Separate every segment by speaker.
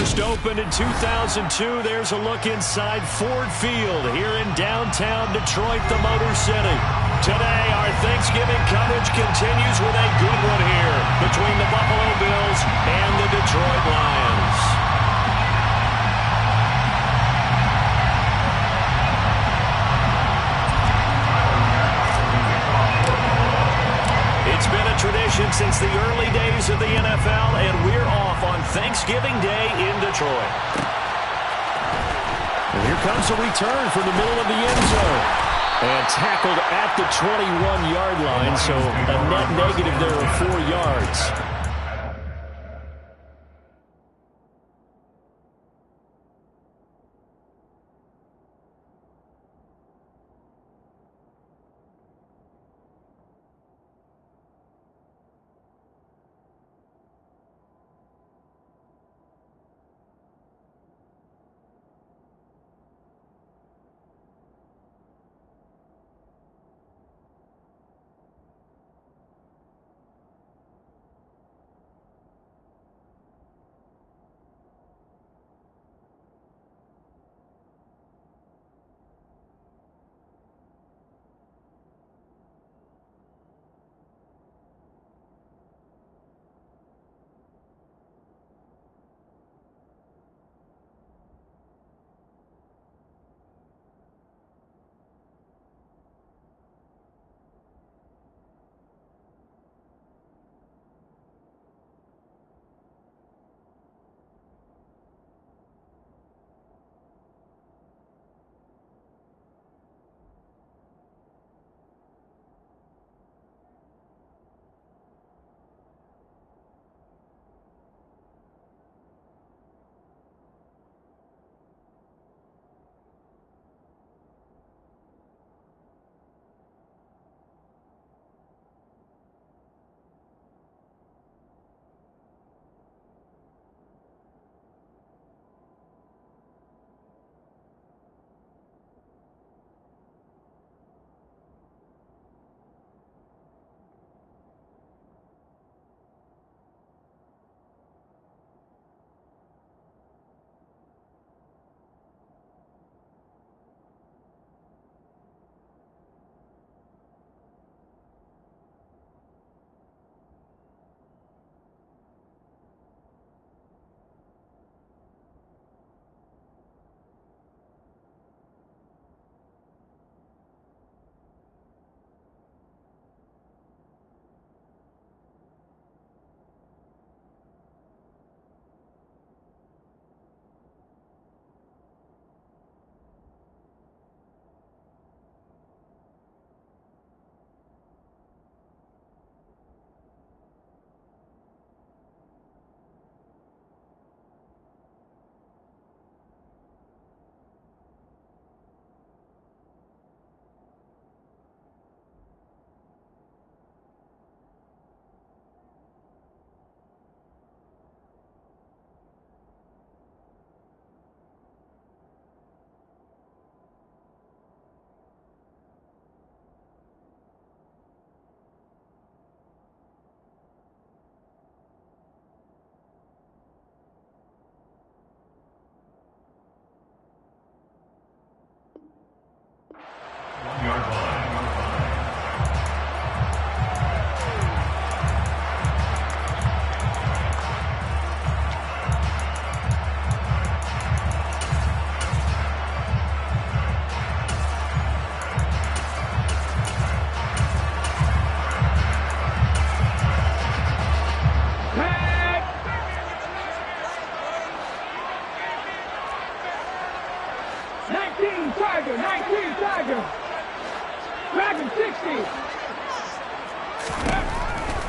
Speaker 1: First opened in 2002. There's a look inside Ford Field here in downtown Detroit, the Motor City. Today, our Thanksgiving coverage continues with a good one here between the Buffalo Bills and the Detroit Lions. It's been a tradition since the early days of the NFL, and we're off on Thanksgiving Day in Detroit. And here comes a return from the middle of the end zone. And tackled at the 21-yard line, so a net negative there of 4 yards.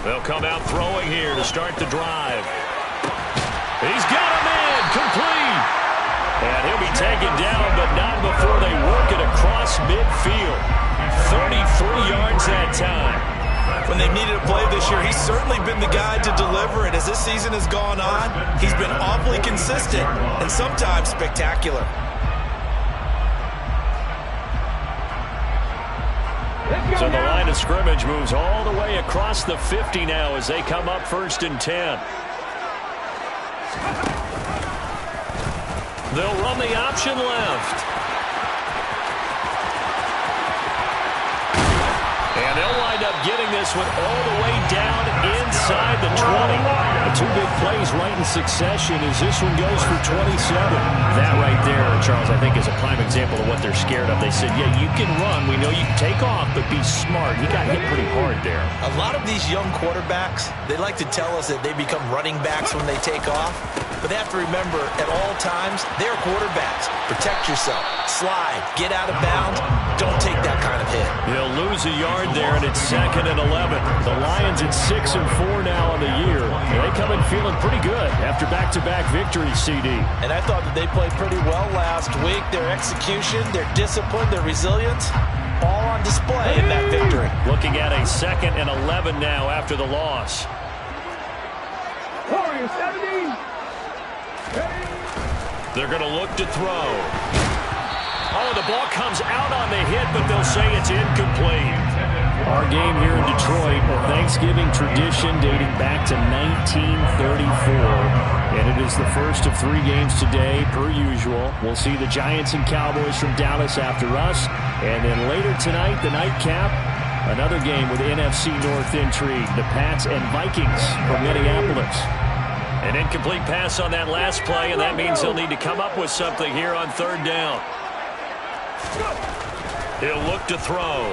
Speaker 1: They'll come out throwing here to start the drive. He's got him in, complete. And he'll be taken down, but not before they work it across midfield. 33 yards that time.
Speaker 2: When they've needed a play this year, he's certainly been the guy to deliver it. As this season has gone on, he's been awfully consistent and sometimes spectacular.
Speaker 1: So the line of scrimmage moves all the way across the 50 now as they come up 1st and 10. They'll run the option left. And they'll wind up getting this one all the way down inside the 20. The two big plays right in succession as this one goes for 27. That right there, Charles, I think is a prime example of what they're scared of. They said, yeah, you can run. We know you can take off, but be smart. He got hit pretty hard there.
Speaker 2: A lot of these young quarterbacks, they like to tell us that they become running backs when they take off. But they have to remember, at all times, they're quarterbacks. Protect yourself. Slide. Get out of bounds. Don't take that kind of hit.
Speaker 1: He'll lose a yard there, and it's 2nd and 11. The Lions at 6-4 now on the year. They come in feeling pretty good after back-to-back victories, CD.
Speaker 2: And I thought that they played pretty well last week. Their execution, their discipline, their resilience, all on display in that victory.
Speaker 1: Looking at a 2nd and 11 now after the loss. They're going to look to throw. Oh, the ball comes out on the hit, but they'll say it's incomplete. Our game here in Detroit, a Thanksgiving tradition dating back to 1934. And it is the first of 3 games today, per usual. We'll see the Giants and Cowboys from Dallas after us. And then later tonight, the nightcap, another game with NFC North intrigue. The Pats and Vikings from Minneapolis. An incomplete pass on that last play, and that means he'll need to come up with something here on 3rd down. He'll look to throw.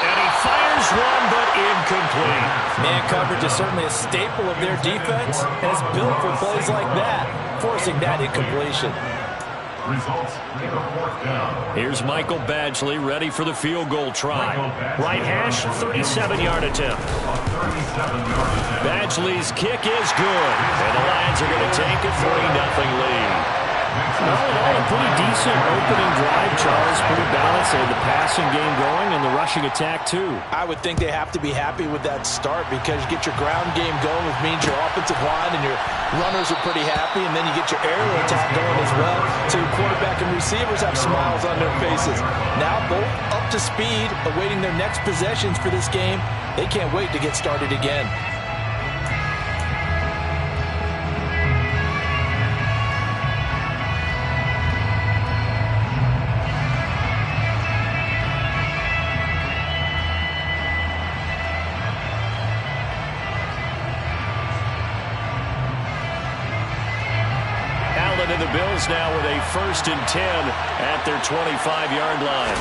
Speaker 1: And he fires one, but incomplete.
Speaker 2: Man coverage is certainly a staple of their defense, and it's built for plays like that, forcing that incompletion.
Speaker 3: Results, 4th down.
Speaker 1: Here's Michael Badgley ready for the field goal try. Right hash, 37-yard attempt. Badgley's kick is good. And the Lions are going to take a 3-0 lead. All in all, a pretty decent opening drive, Charles. Pretty balanced. They had the passing game going and the rushing attack, too.
Speaker 2: I would think they have to be happy with that start because you get your ground game going, which means your offensive line and your runners are pretty happy, and then you get your aerial attack going as well. So your quarterback and receivers have smiles on their faces. Now both up to speed, awaiting their next possessions for this game. They can't wait to get started again.
Speaker 1: And the Bills now with a 1st and 10 at their 25-yard line.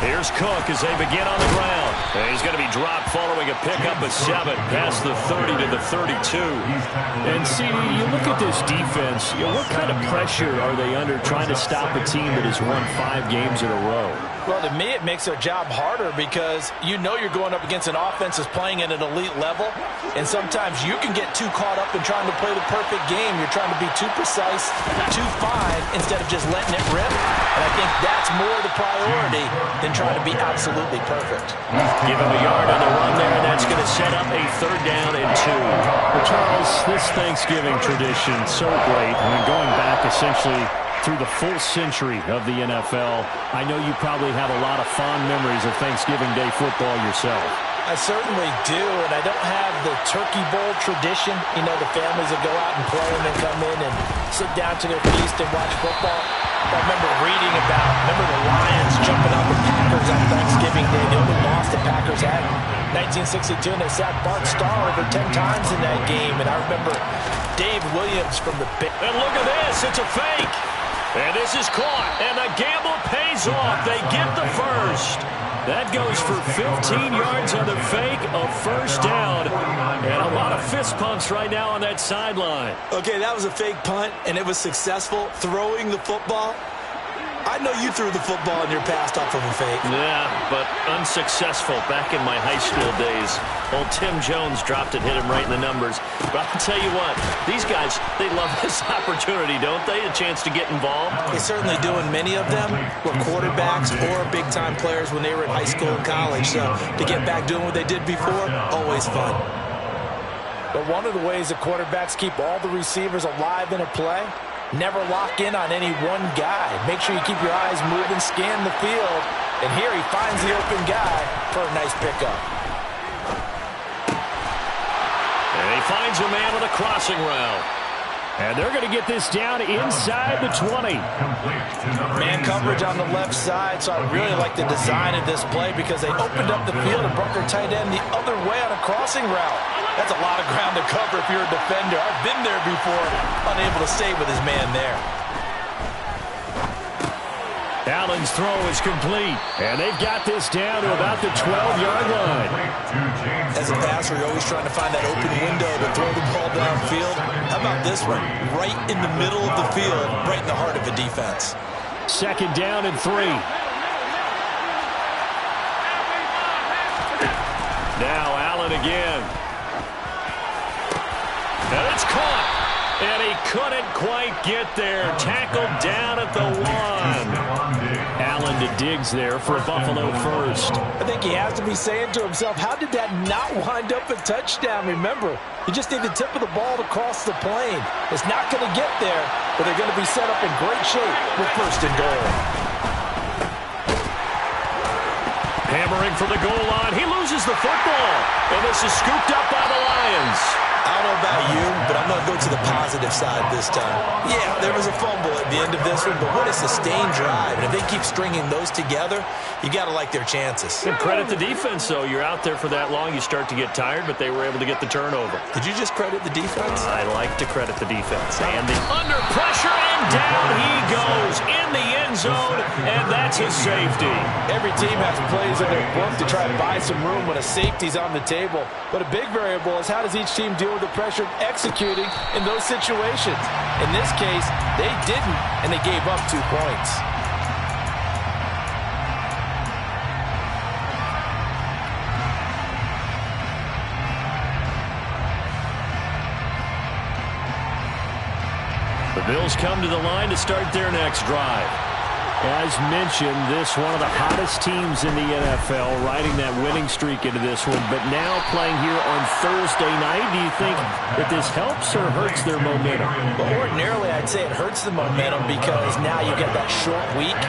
Speaker 1: Here's Cook as they begin on the ground. And he's going to be dropped following a pickup of 7 past the 30 to the 32. And CD, you look at this defense, what kind of pressure are they under trying to stop a team that has won 5 games in a row?
Speaker 2: Well, to me, it makes their job harder because you know you're going up against an offense that's playing at an elite level, and sometimes you can get too caught up in trying to play the perfect game. You're trying to be too precise, too fine, instead of just letting it rip. And I think that's more the priority than trying to be absolutely perfect.
Speaker 1: Give him a yard on the run there, and that's going to set up a 3rd down and 2. Well, Charles, this Thanksgiving tradition, so great. I mean, going back essentially through the full century of the NFL, I know you probably have a lot of fond memories of Thanksgiving Day football yourself.
Speaker 2: I certainly do, and I don't have the Turkey Bowl tradition. You know, the families that go out and play and then come in and sit down to their feast and watch football. I remember reading about, the Lions jumping on the Packers on Thanksgiving Day. The only loss the Packers had in 1962, and they sacked Bart Starr over 10 times in that game. And I remember Dave Williams from the Bills.
Speaker 1: And look at this, it's a fake. And this is caught, and the gamble pays off. They get the 1st. That goes for 15 yards on the fake, a 1st down, and a lot of fist pumps right now on that sideline.
Speaker 2: Okay, that was a fake punt, and it was successful. Throwing the football, I know you threw the football in your past off of a fake.
Speaker 1: Yeah, but unsuccessful back in my high school days. Old Tim Jones dropped it, hit him right in the numbers. But I'll tell you what, these guys, they love this opportunity, don't they? A chance to get involved.
Speaker 2: They certainly do, and many of them were quarterbacks or big-time players when they were in high school and college. So to get back doing what they did before, always fun. But one of the ways that quarterbacks keep all the receivers alive in a play, never lock in on any one guy. Make sure you keep your eyes moving, scan the field. And here he finds the open guy for a nice pickup.
Speaker 1: And he finds a man on a crossing route. And they're going to get this down inside the 20.
Speaker 2: Man coverage on the left side, so I really like the design of this play because they opened up the field and brought their tight end the other way on a crossing route. That's a lot of ground to cover if you're a defender. I've been there before, unable to stay with his man there.
Speaker 1: Allen's throw is complete, and they've got this down to about the 12-yard line.
Speaker 2: As a passer, you're always trying to find that open window to throw the ball downfield. How about this one? Right in the middle of the field, right in the heart of a defense.
Speaker 1: Second down and 3. Now Allen again. And it's caught. And he couldn't quite get there. Tackled down at the 1. Allen to Diggs there for a Buffalo first.
Speaker 2: I think he has to be saying to himself, how did that not wind up a touchdown? Remember, you just need the tip of the ball to cross the plane. It's not going to get there, but they're going to be set up in great shape with first and goal.
Speaker 1: Hammering for the goal line. He loses the football. And this is scooped up by the Lions.
Speaker 2: I don't know about you, but I'm going to go to the positive side this time. Yeah, there was a fumble at the end of this one, but what a sustained drive. And if they keep stringing those together, you got to like their chances.
Speaker 1: And credit the defense, though. You're out there for that long, you start to get tired, but they were able to get the turnover.
Speaker 2: Did you just credit the defense?
Speaker 1: I like to credit the defense. And the under pressure, and down he goes in the end zone, and that's a safety.
Speaker 2: Every team has plays in their book to try and buy some room when a safety's on the table. But a big variable is how does each team deal with the pressure of executing in those situations. In this case, they didn't, and they gave up 2 points.
Speaker 1: The Bills come to the line to start their next drive. As mentioned, this one of the hottest teams in the NFL, riding that winning streak into this one, but now playing here on Thursday night. Do you think that this helps or hurts their momentum?
Speaker 2: Well, ordinarily, I'd say it hurts the momentum because now you get that short week.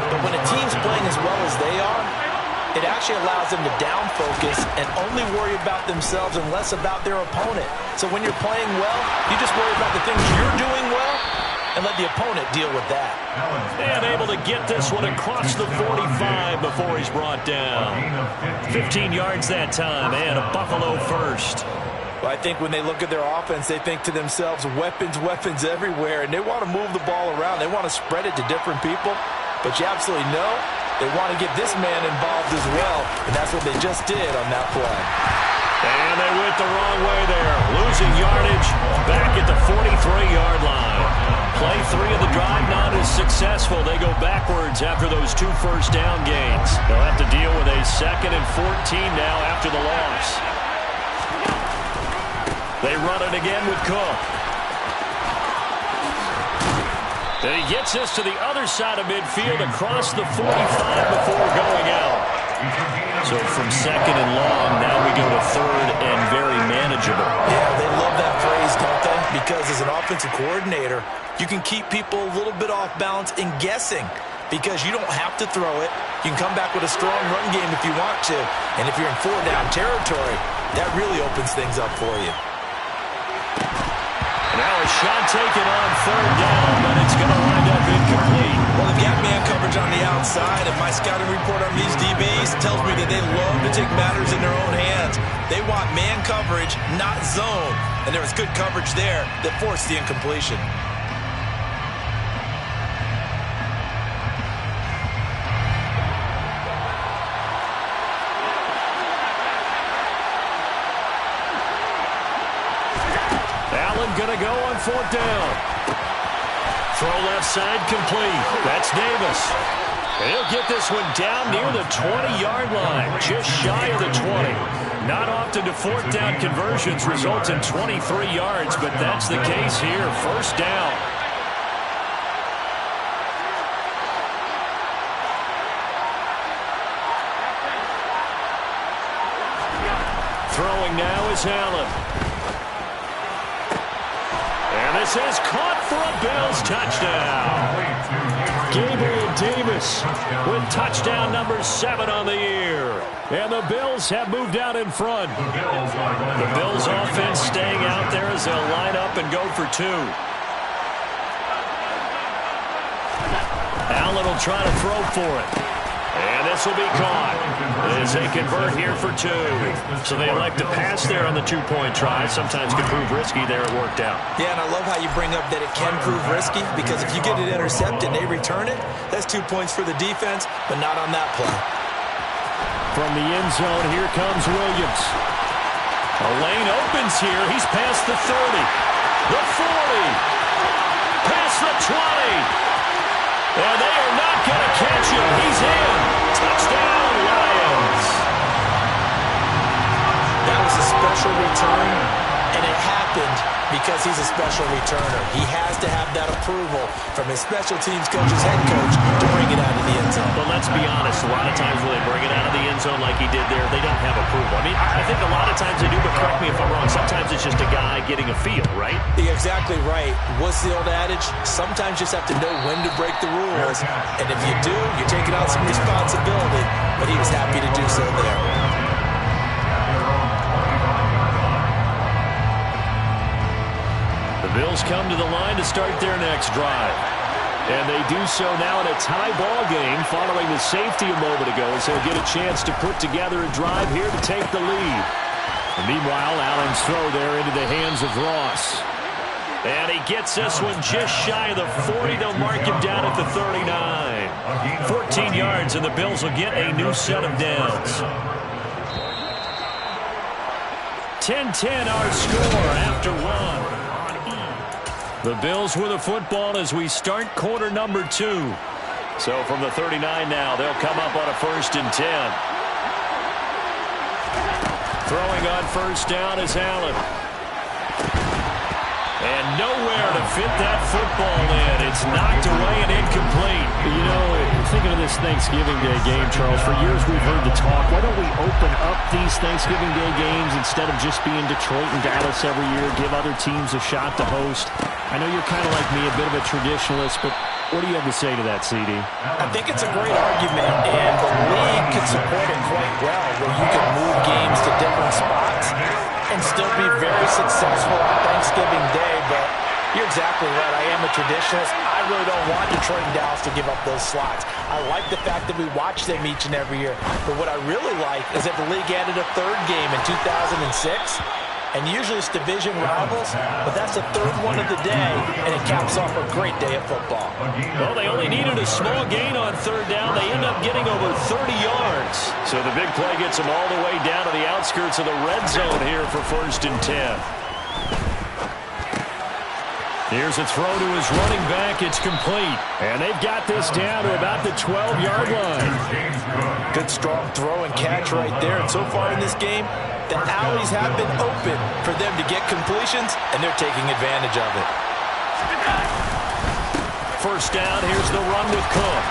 Speaker 2: But when a team's playing as well as they are, it actually allows them to down focus and only worry about themselves and less about their opponent. So when you're playing well, you just worry about the things you're doing well and let the opponent deal with that.
Speaker 1: And able to get this one across the 45 before he's brought down. 15 yards that time, and a Buffalo first.
Speaker 2: Well, I think when they look at their offense, they think to themselves, weapons, weapons everywhere, and they want to move the ball around. They want to spread it to different people, but you absolutely know they want to get this man involved as well, and that's what they just did on that play.
Speaker 1: And they went the wrong way there, losing yardage back at the 43-yard line. Play 3 of the drive not as successful. They go backwards after those 2 first down gains. They'll have to deal with a 2nd and 14 now after the loss. They run it again with Cook. And he gets this to the other side of midfield across the 45 before going out. So from 2nd and long, now we go to 3rd and very manageable.
Speaker 2: Yeah, they love that phrase, don't they? Because as an offensive coordinator, you can keep people a little bit off balance and guessing because you don't have to throw it. You can come back with a strong run game if you want to. And if you're in 4-down territory, that really opens things up for you.
Speaker 1: Now a shot taken on 3rd down, but it's going to wind up incomplete.
Speaker 2: Well, they've got man coverage on the outside, and my scouting report on these DBs tells me that they love to take matters in their own hands. They want man coverage, not zone. And there was good coverage there that forced the incompletion.
Speaker 1: Going to go on 4th down. Throw left side complete. That's Davis. He'll get this one down near the 20-yard line, just shy of the 20. Not often do 4th down conversions result in 23 yards, but that's the case here. 1st down. Throwing now is Allen. And this is caught for a Bills touchdown. Gabriel Davis with touchdown number 7 on the year. And the Bills have moved out in front. The Bills offense staying out there as they'll line up and go for 2. Allen will try to throw for it. And this will be caught as they convert here for 2. So they elect to pass there on the 2-point try. Sometimes can prove risky. There it worked out.
Speaker 2: Yeah, and I love how you bring up that it can prove risky, because if you get it intercepted and they return it, that's 2 points for the defense, but not on that play.
Speaker 1: From the end zone, here comes Williams. A lane opens here. He's past the 30, the 40, past the 20. And they are not going to catch him. He's in. Touchdown, Lions.
Speaker 2: That was a special return, and it happened because he's a special returner. He has to have that approval from his special teams coach's head coach to bring it out of the end zone.
Speaker 1: But let's be honest, a lot of times when they bring it out of the end zone like he did there, they don't have approval. I mean, I think a lot of times they do, but correct me if I'm wrong, sometimes it's just a guy getting a feel, right?
Speaker 2: You're exactly right. What's the old adage? Sometimes you just have to know when to break the rules, and if you do, you're taking out some responsibility, but he was happy to do so there.
Speaker 1: The Bills come to the line to start their next drive. And they do so now in a tie ball game following the safety a moment ago, as he'll get a chance to put together a drive here to take the lead. And meanwhile, Allen's throw there into the hands of Ross. And he gets this one just shy of the 40. They'll mark him down at the 39. 14 yards, and the Bills will get a new set of downs. 10-10 our score after 1. The Bills with the football as we start quarter number 2. So from the 39 now, they'll come up on a 1st and 10. Throwing on first down is Allen. And nowhere to fit that football in. It's knocked away and incomplete.
Speaker 4: You know, thinking of this Thanksgiving Day game, Charles, for years we've heard the talk, why don't we open up these Thanksgiving Day games instead of just being Detroit and Dallas every year, give other teams a shot to host? I know you're kind of like me, a bit of a traditionalist, but what do you have to say to that, CD?
Speaker 2: I think it's a great argument, and the league can support it quite well, where you can move games to different spots and still be very successful on Thanksgiving Day. But you're exactly right. I am a traditionalist. I really don't want Detroit and Dallas to give up those slots. I like the fact that we watch them each and every year. But what I really like is that the league added a 3rd game in 2006. And usually it's division rivals, but that's the 3rd one of the day, and it caps off a great day of football.
Speaker 1: Well, they only needed a small gain on 3rd down. They end up getting over 30 yards. So the big play gets them all the way down to the outskirts of the red zone here for 1st and 10. Here's a throw to his running back. It's complete. And they've got this down to about the 12-yard line.
Speaker 2: Good strong throw and catch right there. And so far in this game, the alleys have been open for them to get completions, and they're taking advantage of it.
Speaker 1: First down, here's the run with Cook.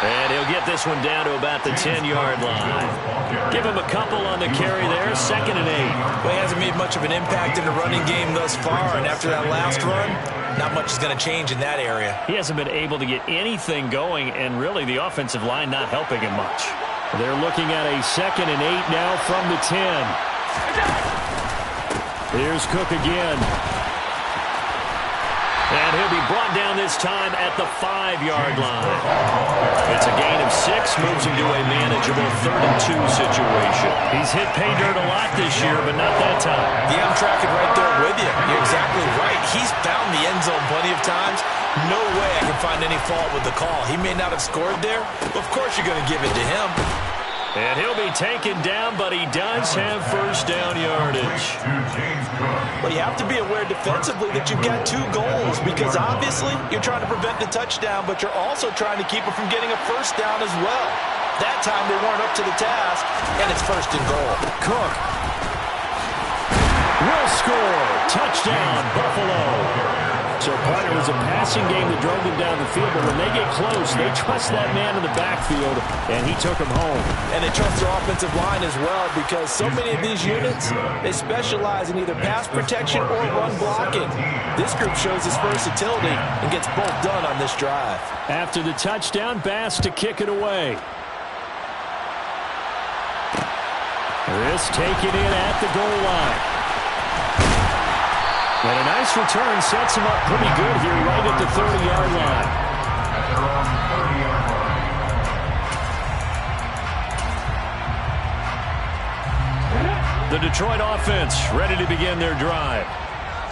Speaker 1: And he'll get this one down to about the 10-yard line. Give him a couple on the carry there, 2nd and 8.
Speaker 2: Well, he hasn't made much of an impact in the running game thus far, and after that last run, not much is going to change in that area.
Speaker 1: He hasn't been able to get anything going, and really the offensive line not helping him much. They're looking at a 2nd and 8 now from the 10. Here's Cook again. And he'll be brought down this time at the 5-yard line. It's a gain of 6, moves him to a manageable 3rd and 2 situation. He's hit pay dirt a lot this year, but not that time.
Speaker 2: Yeah, I'm tracking right there with you. You're exactly right. He's found the end zone plenty of times. No way I can find any fault with the call. He may not have scored there, but of course you're going to give it to him.
Speaker 1: And he'll be taken down, but he does have first down yardage.
Speaker 2: Well, you have to be aware defensively that you've got 2 goals, because obviously you're trying to prevent the touchdown, but you're also trying to keep it from getting a first down as well. That time they weren't up to the task, and it's 1st and goal.
Speaker 1: Cook will score. Touchdown, Buffalo. So, partner, it was a passing game that drove them down the field, but when they get close, they trust that man in the backfield, and he took him home.
Speaker 2: And they trust their offensive line as well, because so many of these units, they specialize in either pass protection or run blocking. This group shows its versatility and gets both done on this drive.
Speaker 1: After the touchdown, Bass to kick it away. This taken in at the goal line. And a nice return sets him up pretty good here right at the 30-yard line.
Speaker 3: at their own 30-yard line.
Speaker 1: The Detroit offense ready to begin their drive.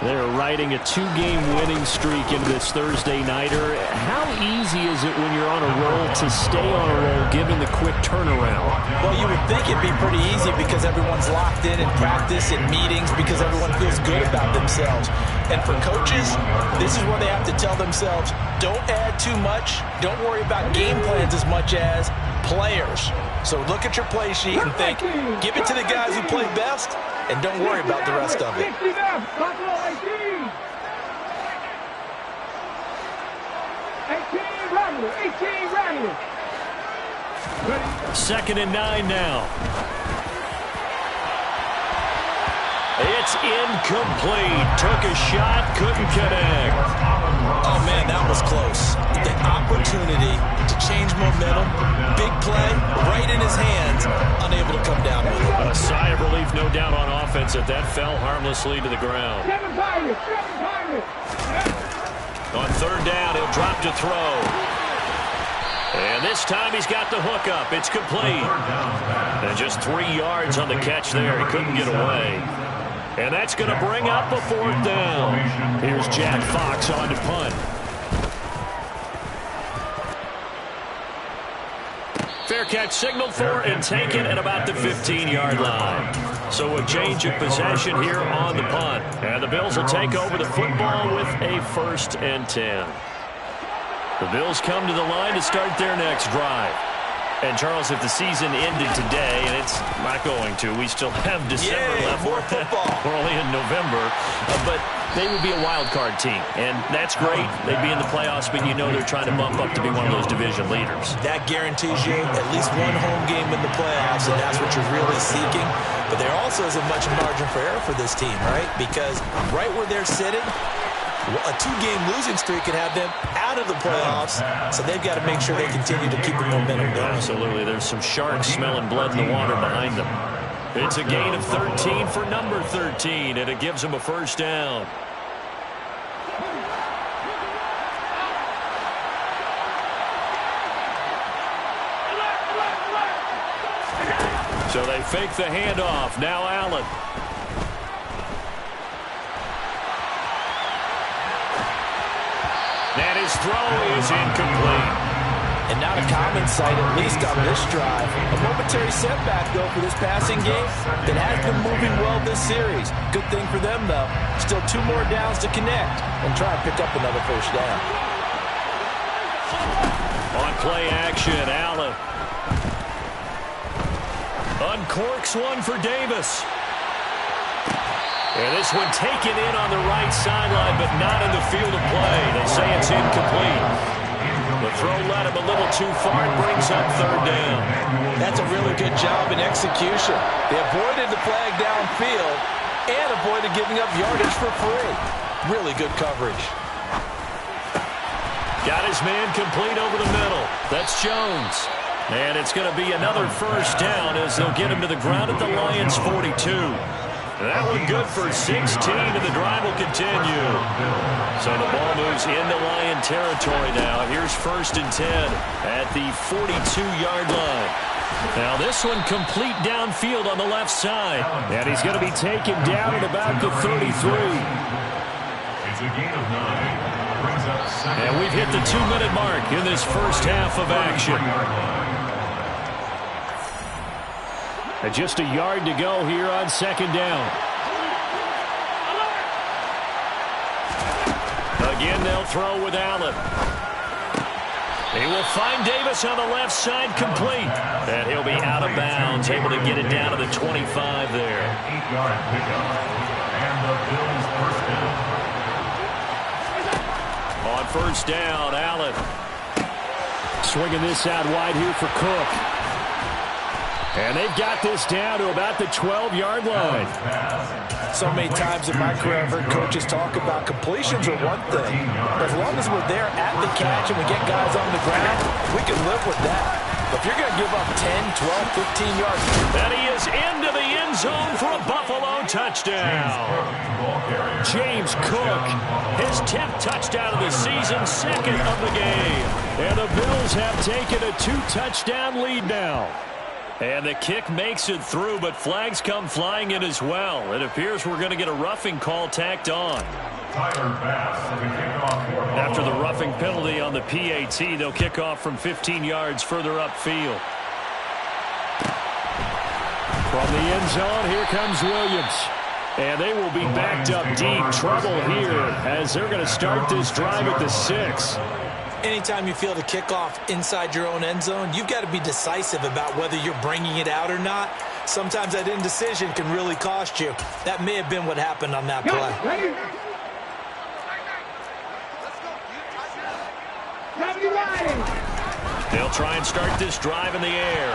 Speaker 4: They're riding a 2-game winning streak into this Thursday nighter. How easy is it when you're on a roll to stay on a roll given the quick turnaround?
Speaker 2: Well, you would think it'd be pretty easy because everyone's locked in practice and meetings because everyone feels good about themselves. And for coaches, this is where they have to tell themselves, don't add too much. Don't worry about game plans as much as players. So look at your play sheet and think, give it to the guys who play best, and don't worry about the rest of it.
Speaker 1: Second and 9 now. It's incomplete. Took a shot, couldn't connect.
Speaker 2: Oh, man, that was close. The opportunity to change momentum, big play, right in his hands, unable to come down with it.
Speaker 1: A sigh of relief, no doubt, on offense that fell harmlessly to the ground. On third down, he'll drop to throw. And this time he's got the hook up. It's complete. And just 3 yards on the catch there. He couldn't get away. And that's going to bring up a 4th down. Here's Jack Fox on to punt. Fair catch signaled for and taken at about the 15-yard line. So a change of possession here on the punt. And the Bills will take over the football with a 1st and 10. The Bills come to the line to start their next drive. And, Charles, if the season ended today, and it's not going to, we still have December left.
Speaker 2: More football.
Speaker 1: We're only in November. But they would be a wild card team, and that's great. They'd be in the playoffs, but you know they're trying to bump up to be one of those division leaders.
Speaker 2: That guarantees you at least one home game in the playoffs, and that's what you're really seeking. But there also is a much margin for error for this team, right? Because right where they're sitting, a 2-game losing streak could have them out of the playoffs, so they've got to make sure they continue to keep the momentum going.
Speaker 1: Absolutely. There's some sharks smelling blood in the water behind them. It's a gain of 13 for number 13, and it gives them a 1st down. So they fake the handoff. Now Allen. And his throw is incomplete.
Speaker 2: And not a common sight, at least on this drive. A momentary setback, though, for this passing game that has been moving well this series. Good thing for them, though. Still 2 more downs to connect and try and pick up another 1st down.
Speaker 1: On play action, Allen. Uncorks one for Davis. And this one taken in on the right sideline, but not in the field of play. They say it's incomplete. The throw led him a little too far and brings up 3rd down.
Speaker 2: That's a really good job in execution. They avoided the flag downfield and avoided giving up yardage for free. Really good coverage.
Speaker 1: Got his man complete over the middle. That's Jones. And it's going to be another 1st down as they'll get him to the ground at the Lions' 42. That one good for 16, and the drive will continue. So the ball moves into Lion territory now. Here's 1st and 10 at the 42-yard line. Now this one complete downfield on the left side. And he's going to be taken down at about the 33.
Speaker 3: It's a gain of 9. Brings up 2nd.
Speaker 1: And we've hit the 2-minute mark in this first half of action. And just a yard to go here on 2nd down. Again, they'll throw with Allen. He will find Davis on the left side, complete. And he'll be out of bounds, able to get it down to the 25 there.
Speaker 3: 8-yard pickup. And the Bills' 1st down.
Speaker 1: On 1st down, Allen. Swinging this out wide here for Cook. And they've got this down to about the 12-yard line.
Speaker 2: So many times in my career I've heard coaches talk about completions are one thing, but as long as we're there at the catch and we get guys on the ground, we can live with that. But if you're going to give up 10, 12, 15 yards.
Speaker 1: And he is into the end end zone for a Buffalo touchdown. James Cook, his 10th touchdown of the season, second of the game. And the Bills have taken a 2-touchdown lead now. And the kick makes it through, but flags come flying in as well. It appears we're going to get a roughing call tacked on. After the roughing penalty on the PAT, they'll kick off from 15 yards further upfield. From the end zone, here comes Williams. And they will be backed up deep. Trouble here as they're going to start this drive at the 6.
Speaker 2: Anytime you feel the kickoff inside your own end zone, you've got to be decisive about whether you're bringing it out or not. Sometimes that indecision can really cost you. That may have been what happened on that play.
Speaker 1: They'll try and start this drive in the air.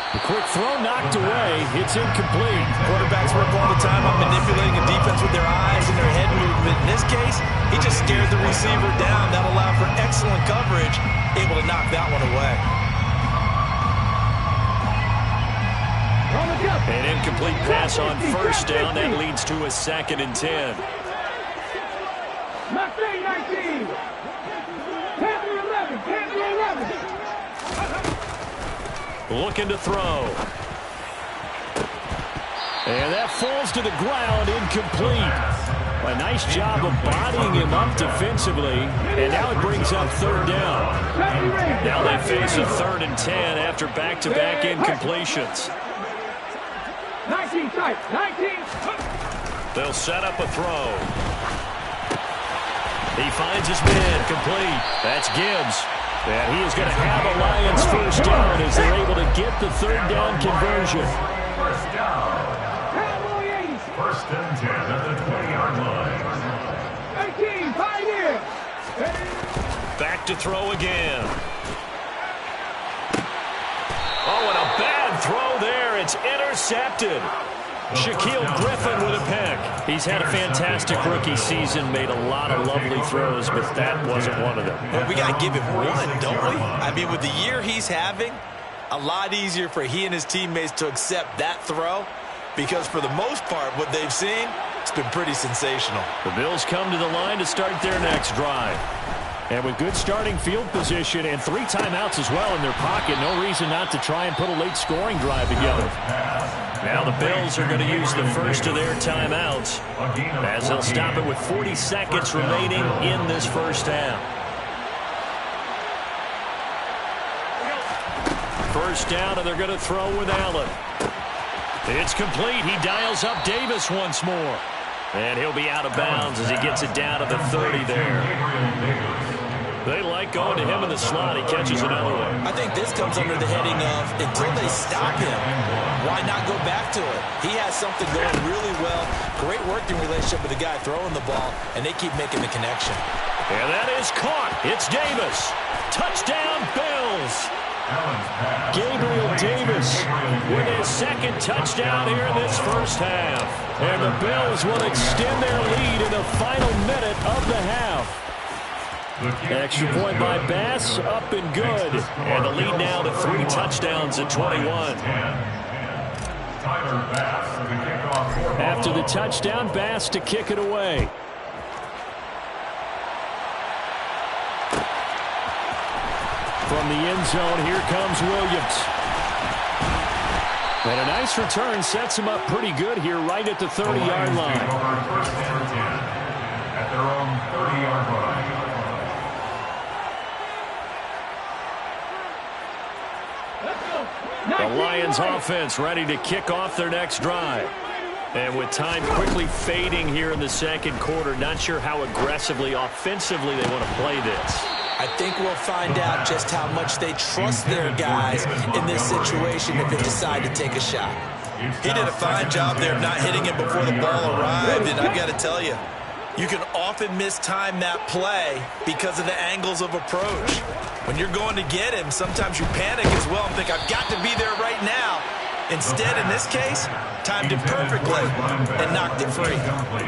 Speaker 1: The quick throw knocked away. It's incomplete.
Speaker 2: Quarterbacks work all the time on manipulating a defense with their eyes and their head movement. In this case, he just scared the receiver down. That allowed for excellent coverage, able to knock that one away.
Speaker 1: An incomplete pass on first down. That leads to a 2nd and 10. Looking to throw. And that falls to the ground, incomplete. A nice job of bodying him up defensively. And now it brings up 3rd down. Now they face a 3rd and 10 after back-to-back incompletions.
Speaker 5: 19.
Speaker 1: They'll set up a throw. He finds his man, complete. That's Gibbs. And he is going to have a Lions first down as they're able to get the 3rd down conversion.
Speaker 3: First down. First and 10 at the 20-yard line.
Speaker 5: 18, Pioneer.
Speaker 1: Back to throw again. Oh, and a bad throw there. It's intercepted. Shaquille Griffin with a pick. He's had a fantastic rookie season, made a lot of lovely throws, but that wasn't one of them.
Speaker 2: Well, we got to give him one, don't we? I mean, with the year he's having, a lot easier for he and his teammates to accept that throw because for the most part, what they've seen, it's been pretty sensational.
Speaker 1: The Bills come to the line to start their next drive. And with good starting field position and 3 timeouts as well in their pocket, no reason not to try and put a late scoring drive together. Now the Bills are going to use the first of their timeouts as they'll stop it with 40 seconds remaining in this first half. First down, and they're going to throw with Allen. It's complete. He dials up Davis once more. And he'll be out of bounds as he gets it down to the 30 there. They like going to him in the slot. He catches another one.
Speaker 2: I think this comes under the heading of until they stop him, why not go back to it? He has something going really well. Great working relationship with the guy throwing the ball, and they keep making the connection.
Speaker 1: And that is caught. It's Davis. Touchdown, Bills. Gabriel Davis with his 2nd touchdown here in this first half. And the Bills will extend their lead in the final minute of the half. Extra point by Bass, up and good. And the lead now to 3 touchdowns at 21. After the touchdown, Bass to kick it away. From the end zone, here comes Williams. And a nice return sets him up pretty good here right at the 30-yard line.
Speaker 3: First and 10 at their own 30-yard line.
Speaker 1: The Lions offense ready to kick off their next drive. And with time quickly fading here in the second quarter, not sure how aggressively, offensively they want to play this.
Speaker 2: I think we'll find out just how much they trust their guys in this situation if they decide to take a shot. He did a fine job there not hitting it before the ball arrived, and I've got to tell you, you can often mistime that play because of the angles of approach. When you're going to get him, sometimes you panic as well and think, I've got to be there right now. Instead, in this case, timed it perfectly and knocked it free.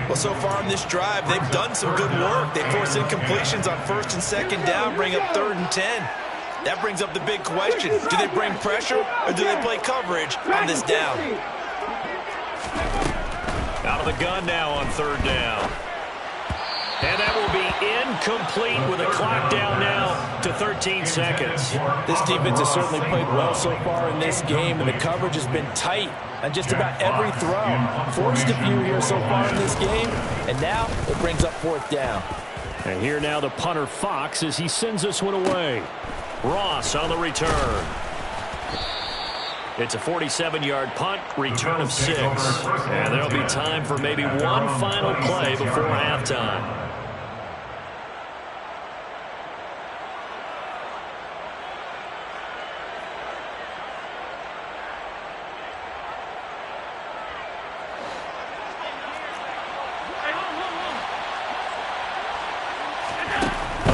Speaker 2: Well, so far on this drive, they've done some good work. They forced incompletions on 1st and 2nd down, bring up 3rd and 10. That brings up the big question. Do they bring pressure or do they play coverage on this down?
Speaker 1: Out of the gun now on third down. And that will be incomplete with a clock down now to 13 seconds.
Speaker 2: This defense has certainly played well so far in this game, and the coverage has been tight on just about every throw. Forced a few here so far in this game, and now it brings up fourth down.
Speaker 4: And here now the punter Fox as he sends this one away.
Speaker 1: Ross on the return. It's a 47-yard punt, return of 6. And there'll be time for maybe one final play before halftime.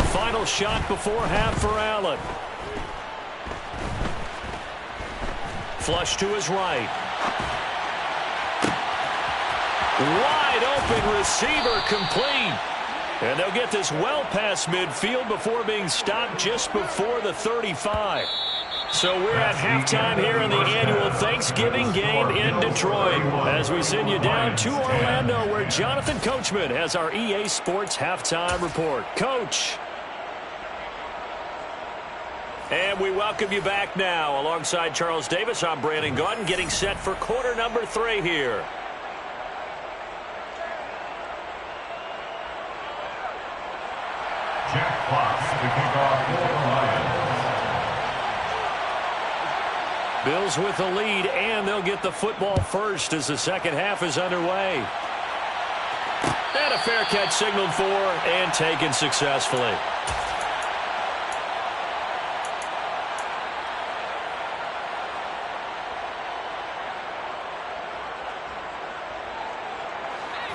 Speaker 1: Final shot before half for Allen. Flush to his right. Wide open receiver complete. And they'll get this well past midfield before being stopped just before the 35. So we're at halftime here in the annual Thanksgiving game in Detroit as we send you down to Orlando where Jonathan Coachman has our EA Sports halftime report. Coach. And we welcome you back now. Alongside Charles Davis, I'm Brandon Gaudin, getting set for quarter number 3 here.
Speaker 3: Jack Fox to kick off for the Lions.
Speaker 1: Bills with the lead, and they'll get the football first as the second half is underway. And a fair catch signaled for and taken successfully.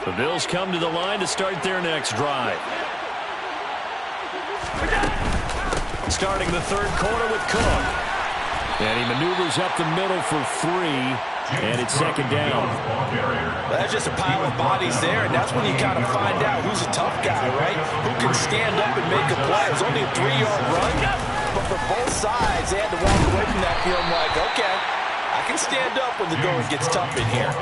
Speaker 1: The Bills come to the line to start their next drive. Starting the third quarter with Cook. And he maneuvers up the middle for 3, and it's second down.
Speaker 2: That's just a pile of bodies there, and that's when you kind of find out who's a tough guy, right? Who can stand up and make a play. It was only a 3-yard run, but for both sides, they had to walk away from that feeling like, okay, I can stand up when the going gets tough in here.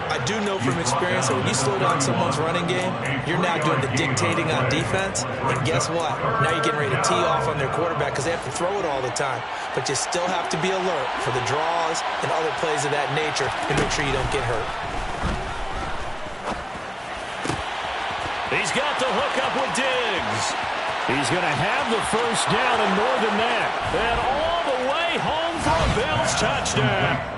Speaker 6: I do know from experience that when you slow down someone's running game, you're now doing the dictating on defense. And guess what? Now you're getting ready to tee off on their quarterback because they have to throw it all the time. But you still have to be alert for the draws and other plays of that nature to make sure you don't get hurt.
Speaker 1: He's got the hook up with Diggs. He's going to have the first down and more than that. And all the way home for a Bills touchdown.